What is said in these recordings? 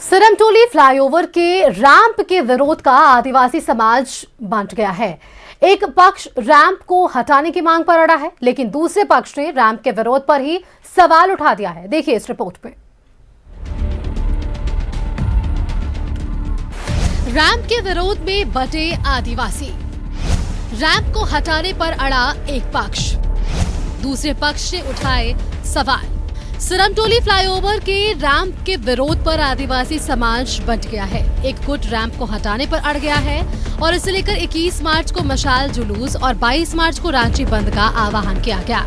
सरमटोली flyover के ramp के विरोध का आदिवासी समाज बांट गया है। एक पक्ष रैंप को हटाने की मांग पर अड़ा है, लेकिन दूसरे पक्ष ने रैंप के विरोध पर ही सवाल उठा दिया है। देखिए इस रिपोर्ट में। रैंप के विरोध में बटे आदिवासी। रैंप को हटाने पर अड़ा एक पक्ष, दूसरे पक्ष ने उठाए सवाल। सरमटोली फ्लाईओवर के रैंप के विरोध पर आदिवासी समाज बंट गया है। एक गुट रैंप को हटाने पर अड़ गया है और इसे लेकर 21 मार्च को मशाल जुलूस और 22 मार्च को रांची बंद का आह्वान किया गया।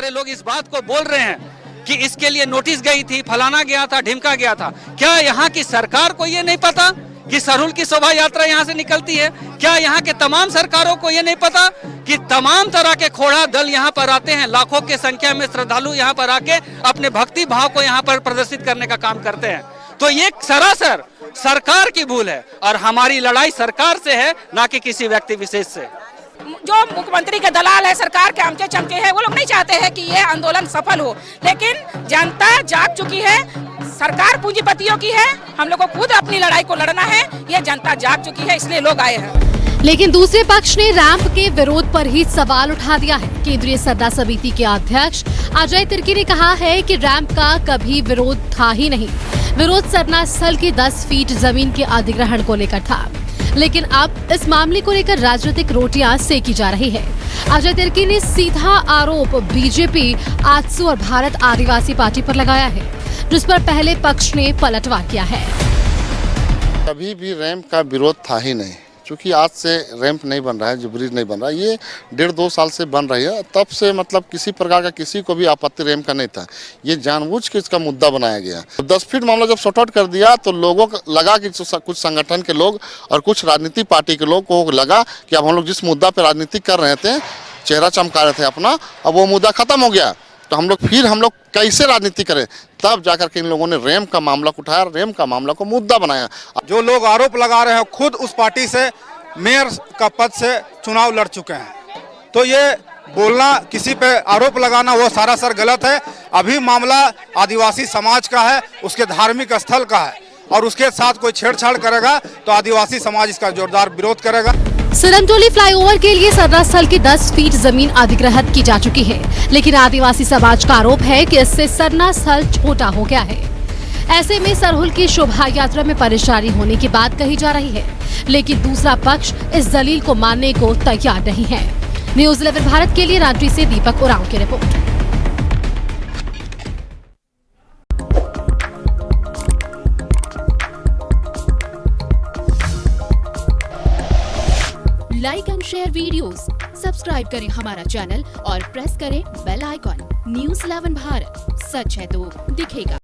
लोग इस बात को बोल रहे हैं कि इसके लिए नोटिस गई थी, फलाना गया था, ढिमका गया था। क्या यहाँ की सरकार को ये नहीं पता कि सरहुल की शोभा यात्रा यहाँ से निकलती है? क्या यहाँ के तमाम सरकारों को ये नहीं पता कि तमाम तरह के खोड़ा दल यहाँ पर आते हैं? लाखों की संख्या में श्रद्धालु यहाँ पर आके अपने भक्ति भाव को यहाँ पर प्रदर्शित करने का काम करते हैं। तो ये सरासर सरकार की भूल है और हमारी लड़ाई सरकार से है, ना कि किसी व्यक्ति विशेष से। जो मुख्यमंत्री के दलाल है, सरकार के आमचे चमके हैं, वो लोग नहीं चाहते हैं कि ये आंदोलन सफल हो, लेकिन जनता जाग चुकी है। सरकार पूंजीपतियों की है, हम लोग को खुद अपनी लड़ाई को लड़ना है। ये जनता जाग चुकी है, इसलिए लोग आए हैं। लेकिन दूसरे पक्ष ने रैंप के विरोध पर ही सवाल उठा दिया है। केंद्रीय सरना समिति के अध्यक्ष अजय तिर्की ने कहा है कि रैंप का कभी विरोध था ही नहीं। विरोध सरना स्थल की 10 फीट जमीन के अधिग्रहण को लेकर था, लेकिन अब इस मामले को लेकर राजनीतिक रोटियां सेकी जा रही है। अजय तिर्की ने सीधा आरोप बीजेपी, आजसू और भारत आदिवासी पार्टी पर लगाया है, जिस पर पहले पक्ष ने पलटवार किया है। कभी भी रैंप का विरोध था ही नहीं, क्योंकि आज से रैंप नहीं बन रहा है, जो ब्रिज नहीं बन रहा है, ये 1.5-2 साल से बन रही है। तब से मतलब किसी प्रकार का किसी को भी आपत्ति रैंप का नहीं था। ये जानबूझ के इसका मुद्दा बनाया गया। 10 फीट मामला जब सॉर्ट आउट कर दिया तो लोगों को लगा कि कुछ संगठन के लोग और कुछ राजनीतिक पार्टी के लोग को लगा कि अब हम लोग जिस मुद्दा पर राजनीति कर रहे थे, चेहरा चमका रहे थे अपना, अब वो मुद्दा खत्म हो गया, तो हम लोग कैसे राजनीति करें? तब जाकर के इन लोगों ने रैंप का मामला उठाया, रैंप का मामला को मुद्दा बनाया। जो लोग आरोप लगा रहे हैं, खुद उस पार्टी से मेयर का पद से चुनाव लड़ चुके हैं, तो ये बोलना, किसी पे आरोप लगाना, वो सरासर गलत है। अभी मामला आदिवासी समाज का है, उसके धार्मिक स्थल का है, और उसके साथ कोई छेड़छाड़ करेगा तो आदिवासी समाज इसका जोरदार विरोध करेगा। सरमटोली फ्लाईओवर के लिए सरना स्थल की 10 फीट जमीन अधिग्रहित की जा चुकी है, लेकिन आदिवासी समाज का आरोप है कि इससे सरना स्थल छोटा हो गया है। ऐसे में सरहुल की शोभा यात्रा में परेशानी होने की बात कही जा रही है, लेकिन दूसरा पक्ष इस दलील को मानने को तैयार नहीं है। न्यूज़ 11 भारत के लिए रांची से दीपक उरांव की report. Like and share videos, subscribe करें हमारा चैनल और प्रेस करें बेल आइकॉन। न्यूज़ 11 भारत, सच है तो दिखेगा।